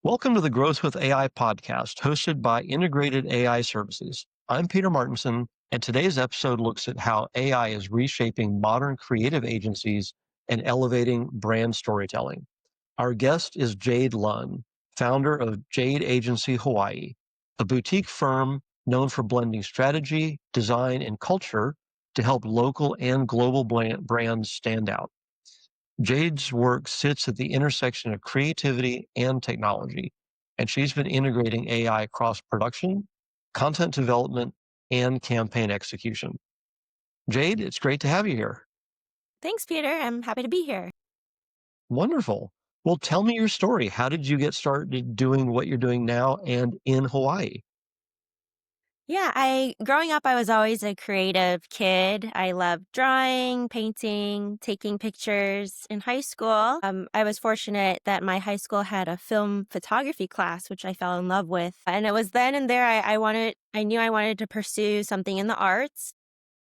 Welcome to the Growth with AI podcast, hosted by Integrated AI Services. I'm Peter Martinson, and today's episode looks at how AI is reshaping modern creative agencies and elevating brand storytelling. Our guest is Jade Lun, founder of Jade Agency Hawaii, a boutique firm known for blending strategy, design, and culture to help local and global brands stand out. Jade's work sits at the intersection of creativity and technology, and she's been integrating AI across production, content development, and campaign execution. Jade, it's great to have you here. Thanks, Peter. I'm happy to be here. Wonderful. Well, tell me your story. How did you get started doing what you're doing now and in Hawaii? Yeah, I growing up, I was always a creative kid. I loved drawing, painting, taking pictures. In high school, I was fortunate that my high school had a film photography class, which I fell in love with. And it was then and there I knew I wanted to pursue something in the arts.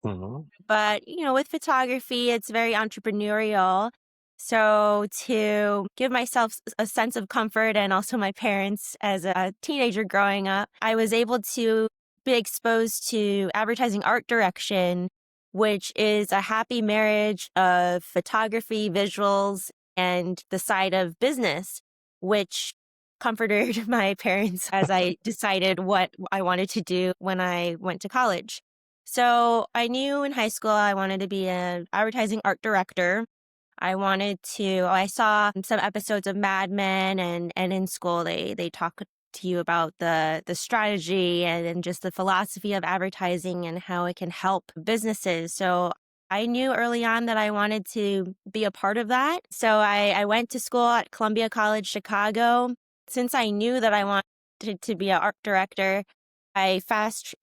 Mhm. But, with photography, it's very entrepreneurial. So to give myself a sense of comfort and also my parents as a teenager growing up, I was able to be exposed to advertising art direction, which is a happy marriage of photography, visuals, and the side of business, which comforted my parents as I decided what I wanted to do when I went to college. So I knew in high school I wanted to be an advertising art director. I saw some episodes of Mad Men and in school they talk to you about the strategy and just the philosophy of advertising and how it can help businesses. So I knew early on that I wanted to be a part of that. So I went to school at Columbia College Chicago. Since I knew that I wanted to be an art director, I fast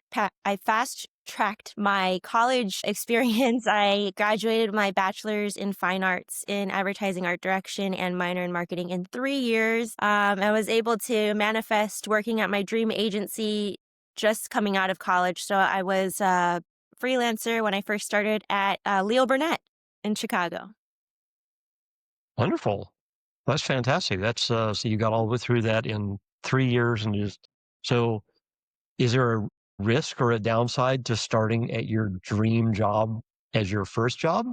tracked my college experience. I graduated my bachelor's in fine arts in advertising art direction and minor in marketing in 3 years. I was able to manifest working at my dream agency just coming out of college. So I was a freelancer when I first started at Leo Burnett in Chicago. Wonderful. That's fantastic. So you got all the way through that in 3 years and just so is there a risk or a downside to starting at your dream job as your first job?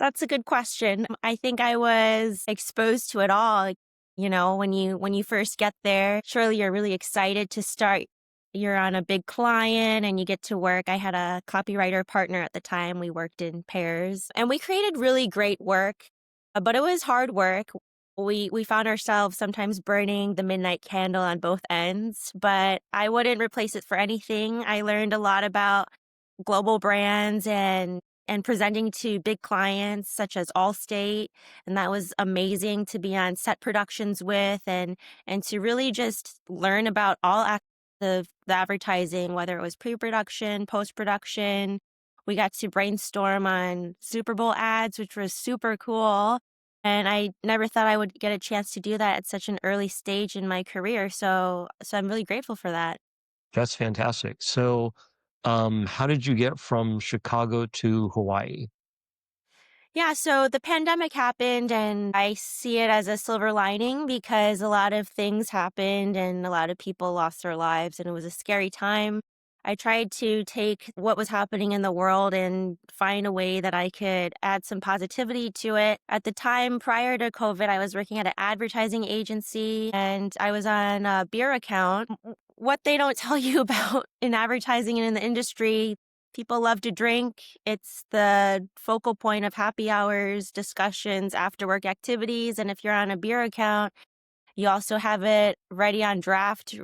That's a good question. I think I was exposed to it all. When you first get there, surely you're really excited to start. You're on a big client and you get to work. I had a copywriter partner at the time. We worked in pairs and we created really great work, but it was hard work. We found ourselves sometimes burning the midnight candle on both ends, but I wouldn't replace it for anything. I learned a lot about global brands and presenting to big clients such as Allstate, and that was amazing to be on set productions with and to really just learn about all aspects of the advertising, whether it was pre-production, post-production. We got to brainstorm on Super Bowl ads, which was super cool. And I never thought I would get a chance to do that at such an early stage in my career. So I'm really grateful for that. That's fantastic. How did you get from Chicago to Hawaii? Yeah, so the pandemic happened and I see it as a silver lining because a lot of things happened and a lot of people lost their lives and it was a scary time. I tried to take what was happening in the world and find a way that I could add some positivity to it. At the time prior to COVID, I was working at an advertising agency and I was on a beer account. What they don't tell you about in advertising and in the industry, people love to drink. It's the focal point of happy hours, discussions, after work activities. And if you're on a beer account, you also have it ready on draft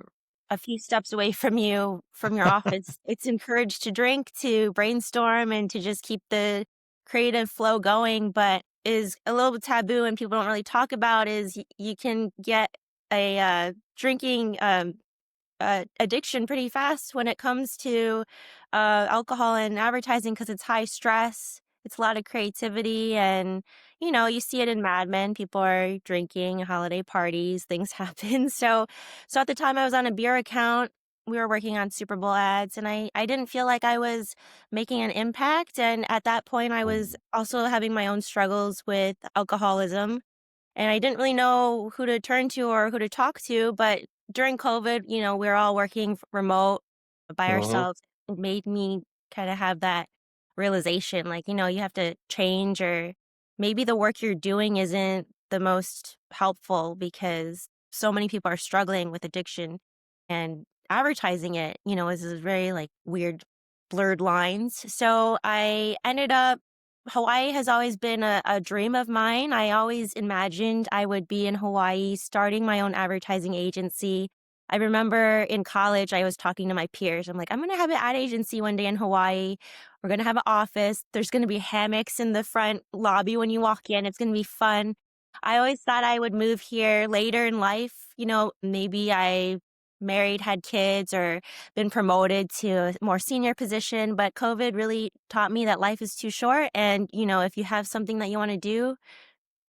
a few steps away from you from your office. It's encouraged to drink, to brainstorm, and to just keep the creative flow going. But is a little bit taboo and people don't really talk about is you can get a drinking addiction pretty fast when it comes to alcohol and advertising because it's high stress. It's a lot of creativity, and you see it in Mad Men. People are drinking, holiday parties, things happen. So at the time I was on a beer account. We were working on Super Bowl ads, and I didn't feel like I was making an impact. And at that point, I was Mm. also having my own struggles with alcoholism. and I didn't really know who to turn to or who to talk to. But during COVID, we're all working remote by Mhm. ourselves. It made me kind of have that realization, like, you have to change, or maybe the work you're doing isn't the most helpful because so many people are struggling with addiction, and advertising it, is this very like weird blurred lines. So I ended up Hawaii has always been a dream of mine. I always imagined I would be in Hawaii starting my own advertising agency. I remember in college, I was talking to my peers. I'm like, I'm going to have an ad agency one day in Hawaii. We're going to have an office. There's going to be hammocks in the front lobby when you walk in. It's going to be fun. I always thought I would move here later in life. Maybe I married, had kids, or been promoted to a more senior position. But COVID really taught me that life is too short. And, if you have something that you want to do,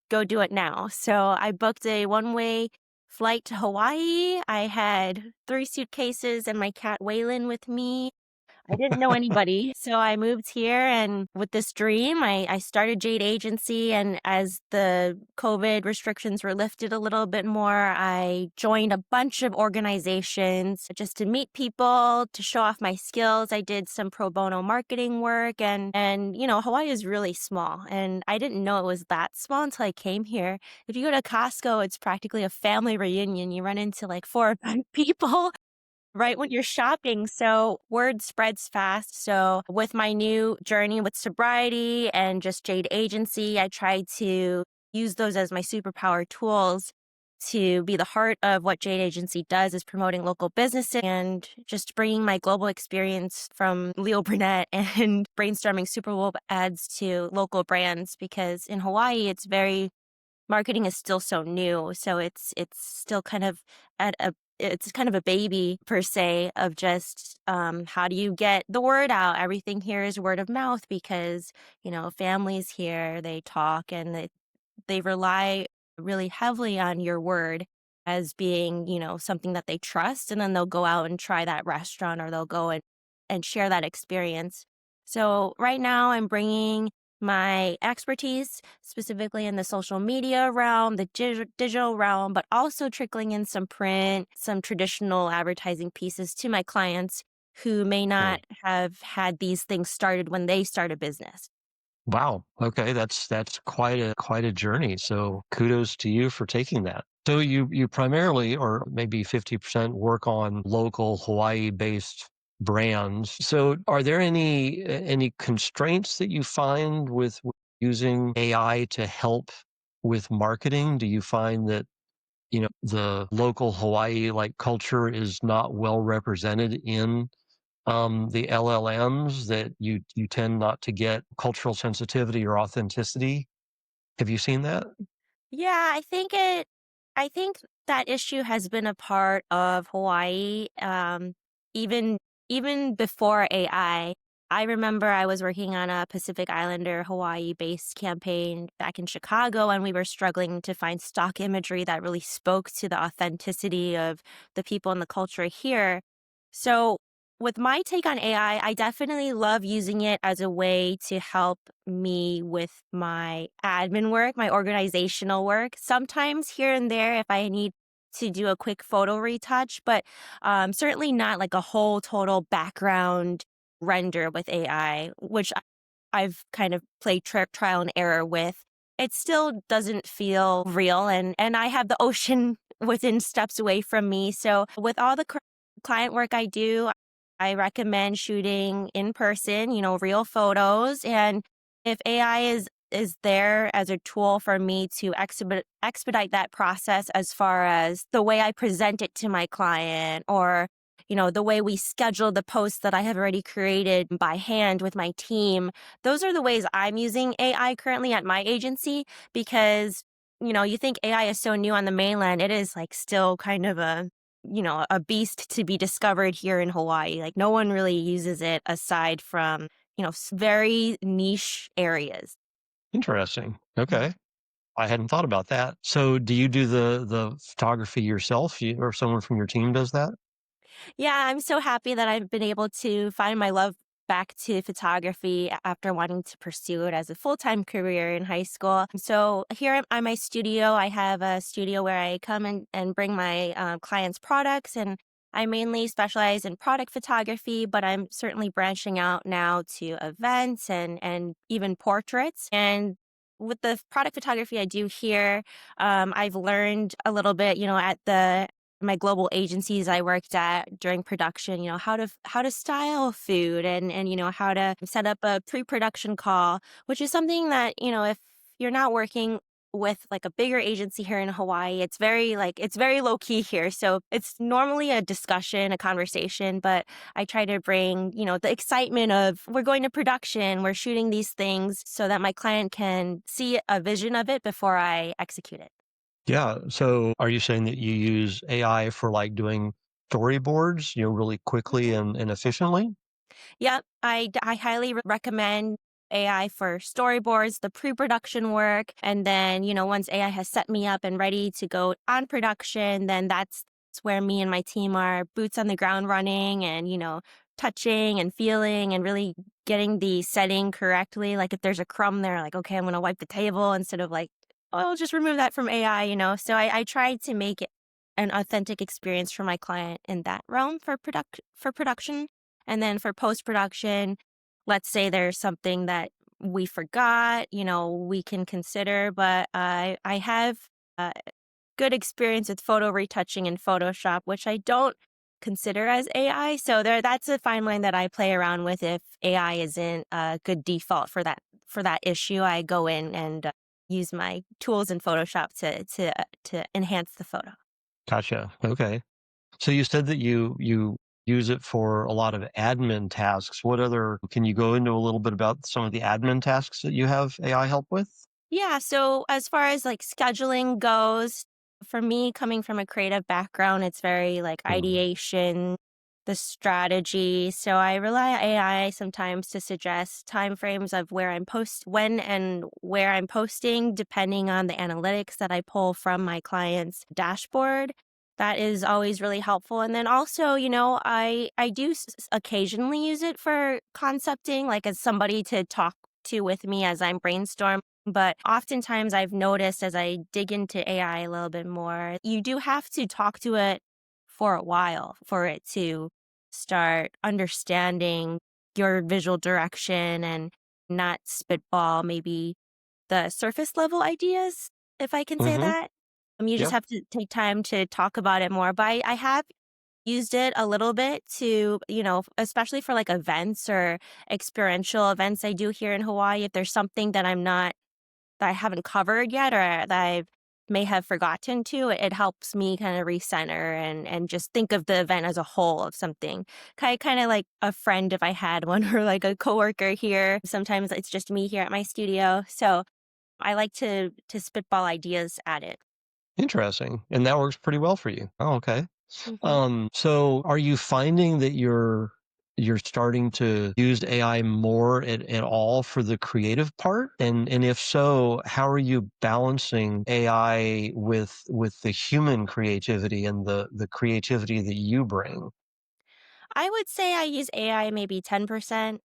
go do it now. So I booked a one-way flight to Hawaii. I had 3 suitcases and my cat Waylon with me. I didn't know anybody. So I moved here, and with this dream, I started Jade Agency. And as the COVID restrictions were lifted a little bit more, I joined a bunch of organizations just to meet people, to show off my skills. I did some pro bono marketing work, and Hawaii is really small. And I didn't know it was that small until I came here. If you go to Costco, it's practically a family reunion. You run into like 4 or 5 people right when you're shopping. So word spreads fast. So with my new journey with sobriety and just Jade Agency, I try to use those as my superpower tools to be the heart of what Jade Agency does, is promoting local businesses and just bringing my global experience from Leo Burnett and brainstorming Super Bowl ads to local brands. Because in Hawaii, marketing is still so new. So it's still kind of at a it's kind of a baby per se of just how do you get the word out? Everything here is word of mouth because families here, they talk, and they rely really heavily on your word as being, something that they trust. And then they'll go out and try that restaurant, or they'll go and share that experience. So right now I'm bringing my expertise specifically in the social media realm, the digital realm, but also trickling in some print, some traditional advertising pieces to my clients who may not have had these things started when they start a business. Wow. Okay, that's quite a journey. So kudos to you for taking that. So you primarily, or maybe 50%, work on local Hawaii-based brands. So are there any constraints that you find with using AI to help with marketing? Do you find that, the local Hawaii like culture is not well represented in the LLMs, that you tend not to get cultural sensitivity or authenticity? Have you seen that? Yeah, I think that issue has been a part of Hawaii, even even before AI. I remember I was working on a Pacific Islander Hawaii-based campaign back in Chicago, and we were struggling to find stock imagery that really spoke to the authenticity of the people and the culture here. So with my take on AI, I definitely love using it as a way to help me with my admin work, my organizational work. Sometimes here and there, if I need to do a quick photo retouch, but certainly not like a whole total background render with AI, which I've kind of played trial and error with. It still doesn't feel real, and I have the ocean within steps away from me. So with all the client work I do, I recommend shooting in person, real photos. And if AI is there as a tool for me to expedite that process, as far as the way I present it to my client, or the way we schedule the posts that I have already created by hand with my team, those are the ways I'm using AI currently at my agency. Because you think AI is so new on the mainland, it is like still kind of a beast to be discovered here in Hawaii. Like no one really uses it aside from, very niche areas. Interesting. Mhm. Okay. I hadn't thought about that. So do you do the photography yourself, or someone from your team does that? Yeah, I'm so happy that I've been able to find my love back to photography after wanting to pursue it as a full-time career in high school. So here at my studio, I have a studio where I come and bring my clients' products, and I mainly specialize in product photography, but I'm certainly branching out now to events and even portraits. And with the product photography I do here, I've learned a little bit, at the my global agencies I worked at during production, how to style food and how to set up a pre-production call, which is something that, if you're not working with like a bigger agency here in Hawaii, it's very low key here. So it's normally a discussion, a conversation, but I try to bring, the excitement of we're going to production, we're shooting these things so that my client can see a vision of it before I execute it. Yeah. So are you saying that you use AI for like doing storyboards, really quickly and efficiently? Yep, I highly recommend AI for storyboards, the pre-production work, and then, once AI has set me up and ready to go on production, then that's where me and my team are boots on the ground running and, touching and feeling and really getting the setting correctly. Like if there's a crumb there, like, okay, I'm going to wipe the table instead of like, oh, I'll just remove that from AI. So I tried to make it an authentic experience for my client in that realm for production. And then for post production, let's say there's something that we forgot, we can consider, but I have uh, good experience with photo retouching in Photoshop, which I don't consider as AI. So that's a fine line that I play around with. If AI isn't a good default for that issue, I go in and use my tools in Photoshop to enhance the photo. Gotcha. Okay. So you said that you use it for a lot of admin tasks. What other can you go into a little bit about some of the admin tasks that you have AI help with? Yeah, so as far as like scheduling goes, for me coming from a creative background, it's very like Mhm. ideation, the strategy. So I rely on AI sometimes to suggest timeframes of when and where I'm posting, depending on the analytics that I pull from my client's dashboard. That is always really helpful. And then also, I do occasionally use it for concepting, like as somebody to talk to with me as I'm brainstorming. But oftentimes I've noticed as I dig into AI a little bit more, you do have to talk to it for a while for it to start understanding your visual direction and not spitball maybe the surface level ideas, if I can say Mhm. that. You just Yeah. have to take time to talk about it more. But I have used it a little bit to, especially for like events or experiential events I do here in Hawaii. If there's something that I haven't covered yet or that I may have forgotten to, it helps me kind of recenter and just think of the event as a whole of something. Kind of like a friend if I had one or like a coworker here. Sometimes it's just me here at my studio. So I like to spitball ideas at it. Interesting. And that works pretty well for you. Oh, okay. Hmm. So are you finding that you're starting to use AI more at all for the creative part? And if so, how are you balancing AI with the human creativity and the creativity that you bring? I would say I use AI maybe 10%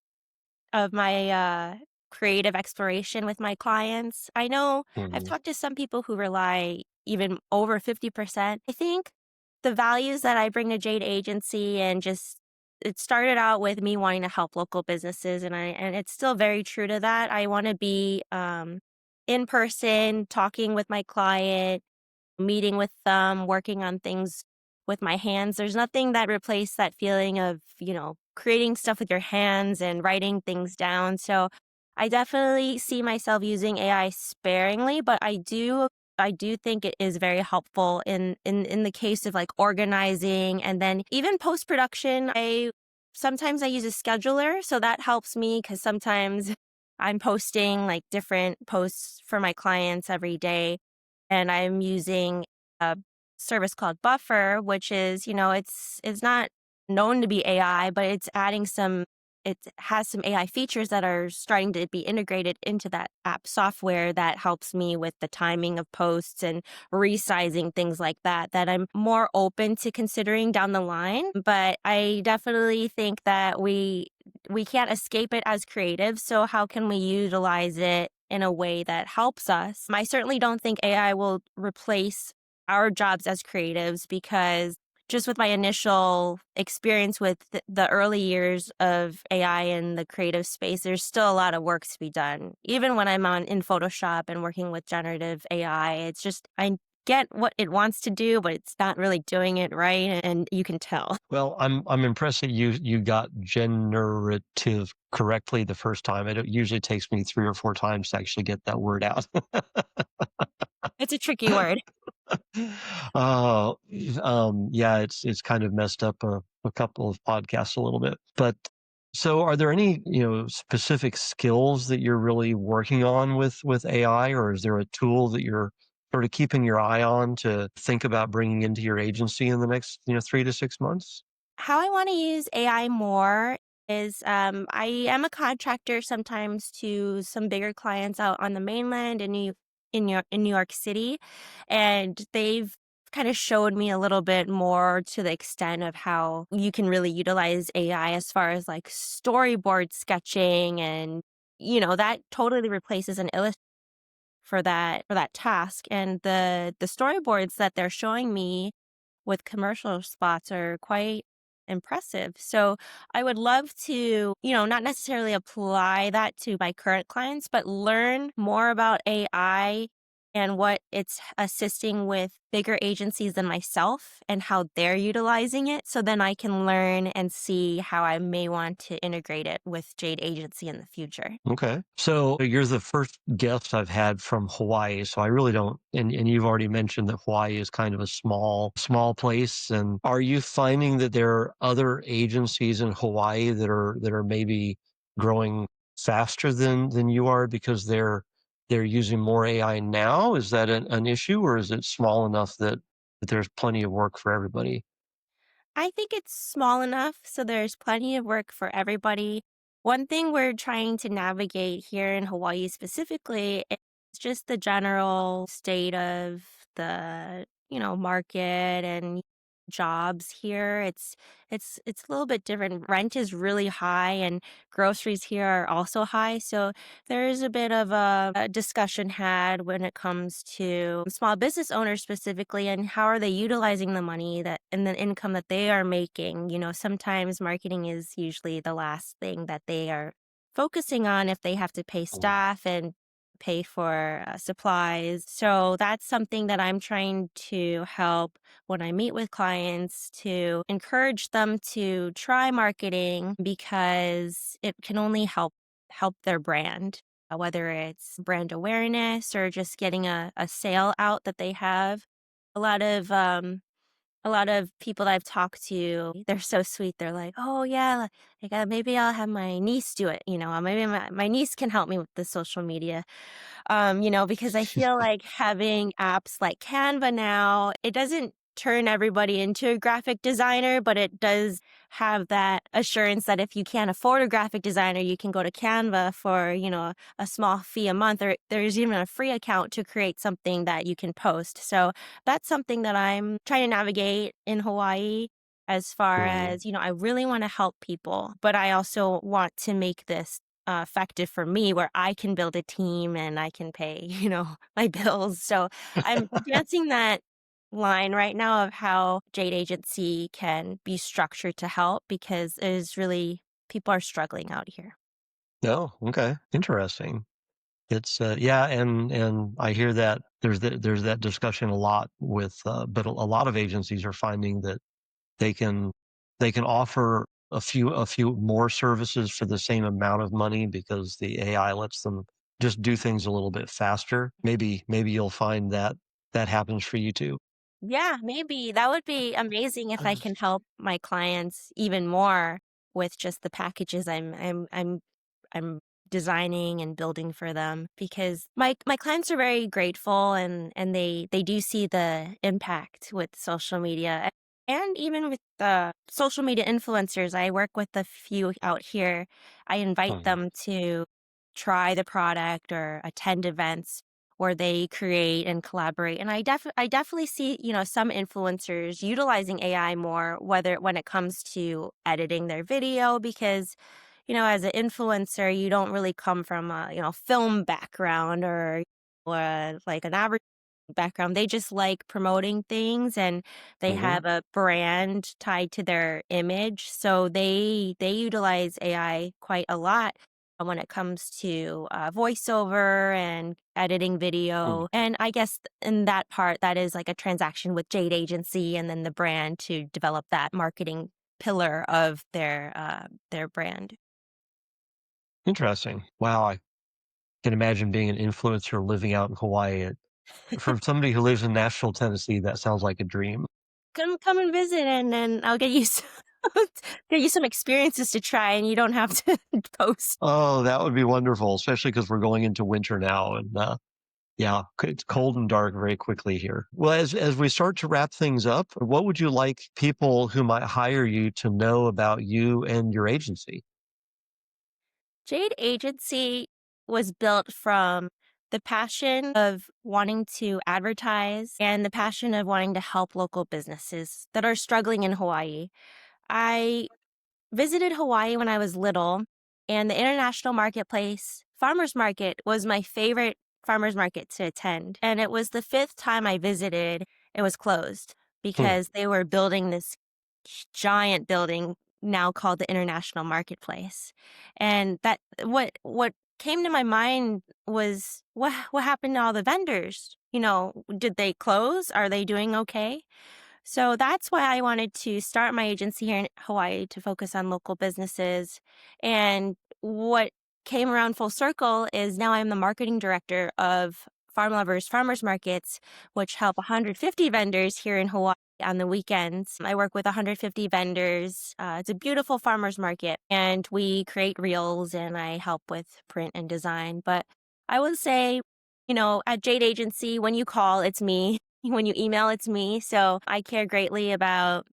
of my creative exploration with my clients. I know I've Mhm. talked to some people who rely even over 50%. I think the values that I bring to Jade Agency and just it started out with me wanting to help local businesses and it's still very true to that. I want to be in person, talking with my client, meeting with them, working on things with my hands. There's nothing that replaced that feeling of, creating stuff with your hands and writing things down. So I definitely see myself using AI sparingly, but I do think it is very helpful in the case of like organizing and then even post production. I sometimes use a scheduler, so that helps me because sometimes I'm posting like different posts for my clients every day and I'm using a service called Buffer, which is, it's not known to be AI, but it's adding some it has some AI features that are starting to be integrated into that app software that helps me with the timing of posts and resizing things like that, that I'm more open to considering down the line. But I definitely think that we can't escape it as creatives. So how can we utilize it in a way that helps us? I certainly don't think AI will replace our jobs as creatives because just with my initial experience with the early years of AI in the creative space, there's still a lot of work to be done. Even when I'm on in Photoshop and working with generative AI, it's just I get what it wants to do, but it's not really doing it right, and you can tell. Well, I'm impressed that you got generative correctly the first time. It usually takes me 3 or 4 times to actually get that word out. It's a tricky word. Oh, yeah, it's kind of messed up a couple of podcasts a little bit. But so are there any, specific skills that you're really working on with AI, or is there a tool that you're sort of keeping your eye on to think about bringing into your agency in the next, 3 to 6 months? How I want to use AI more is I am a contractor sometimes to some bigger clients out on the mainland in New York City, and they've kind of showed me a little bit more to the extent of how you can really utilize AI as far as like storyboard sketching and that totally replaces an illustrator for that task, and the storyboards that they're showing me with commercial spots are quite impressive. So I would love to, not necessarily apply that to my current clients, but learn more about AI and what it's assisting with bigger agencies than myself and how they're utilizing it. So then I can learn and see how I may want to integrate it with Jade Agency in the future. Okay. So you're the first guest I've had from Hawaii. So I really don't, and you've already mentioned that Hawaii is kind of a small place. And are you finding that there are other agencies in Hawaii that are maybe growing faster than you are because they're using more AI now? Is that an issue, or is it small enough that there's plenty of work for everybody? I think it's small enough so there's plenty of work for everybody. One thing we're trying to navigate here in Hawaii specifically is just the general state of the, market and jobs here. It's a little bit different. Rent is really high and groceries here are also high. So there is a bit of a discussion had when it comes to small business owners specifically and how are they utilizing the money that and the income that they are making. Sometimes marketing is usually the last thing that they are focusing on if they have to pay staff and pay for supplies. So that's something that I'm trying to help when I meet with clients to encourage them to try marketing because it can only help their brand, whether it's brand awareness or just getting a sale out that they have. A lot of a lot of people that I've talked to, they're so sweet. They're like, "Oh yeah, like maybe I'll have my niece do it. Maybe my niece can help me with the social media." Because I feel like having apps like Canva now, it doesn't turn everybody into a graphic designer, but it does have that assurance that if you can't afford a graphic designer, you can go to Canva for, a small fee a month, or there's even a free account to create something that you can post. So that's something that I'm trying to navigate in Hawaii as far Mhm. as, I really want to help people, but I also want to make this effective for me where I can build a team and I can pay, my bills. So I'm dancing that line right now of how Jade Agency can be structured to help because it is really people are struggling out here. Oh, okay. Interesting. It's yeah, and I hear that there's that discussion a lot with, but a lot of agencies are finding that they can they can offer a few more services for the same amount of money because the AI lets them just do things a little bit faster. Maybe you'll find that that happens for you too. Yeah, maybe that would be amazing if I can help my clients even more with just the packages I'm designing and building for them because my clients are very grateful and they do see the impact with social media. And even with the social media influencers, I work with a few out here. I invite Mhm. them to try the product or attend events where they create and collaborate. And I definitely see, some influencers utilizing AI more, whether when it comes to editing their video, because, as an influencer, you don't really come from a, film background or like an average background. They just like promoting things, and they Mhm. have a brand tied to their image. So they utilize AI quite a lot when it comes to voiceover and editing Mm. video. And I guess in that part, that is like a transaction with Jade Agency and then the brand to develop that marketing pillar of their brand. Interesting. Wow, I can imagine being an influencer living out in Hawaii. For somebody who lives in Nashville, Tennessee, that sounds like a dream. Come and visit, and then I'll get you get you some experiences to try, and you don't have to post. Oh, that would be wonderful, especially because 'cause we're going into winter now, and, yeah, it's cold and dark very quickly here. Well, as we start to wrap things up, what would you like people who might hire you to know about you and your agency? Jade Agency was built from the passion of wanting to advertise and the passion of wanting to help local businesses that are struggling in Hawaii. I visited Hawaii when I was little, and the International Marketplace Farmers Market was my favorite farmers market to attend. And it was the fifth time I visited, it was closed Hmm. because they were building this giant building now called the International Marketplace. And what came to my mind was what happened to all the vendors? Did they close? Are they doing okay? So that's why I wanted to start my agency here in Hawaii to focus on local businesses. And what came around full circle is now I'm the marketing director of Farm Lovers Farmers Markets, which help 150 vendors here in Hawaii on the weekends. I work with 150 vendors. It's a beautiful farmers market, and we create reels and I help with print and design. But I would say, at Jade Agency, when you call, it's me. When you email, it's me. So I care greatly about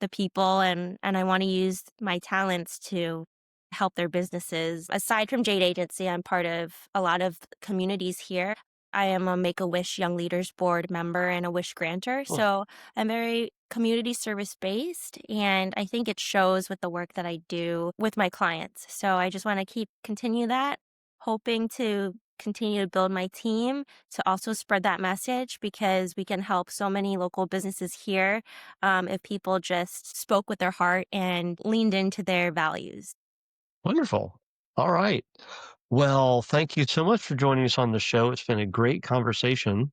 the people, and I want to use my talents to help their businesses. Aside from Jade Agency, I'm part of a lot of communities here. I am a Make a Wish Young Leaders Board member and a Wish grantor. Hmm. So I'm very community service based, and I think it shows with the work that I do with my clients. So I just want to continue that, hoping to continue to build my team to also spread that message, because we can help so many local businesses here if people just spoke with their heart and leaned into their values. Wonderful. All right. Well, thank you so much for joining us on the show. It's been a great conversation,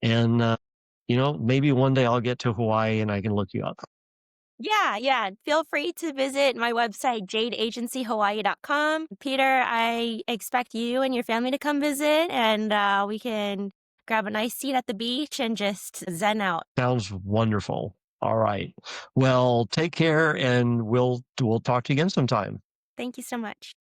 and, maybe one day I'll get to Hawaii and I can look you up. Yeah, yeah. Feel free to visit my website, jadeagencyhawaii.com. Peter, I expect you and your family to come visit, and we can grab a nice seat at the beach and just zen out. Sounds wonderful. All right. Well, take care, and we'll talk to you again sometime. Thank you so much.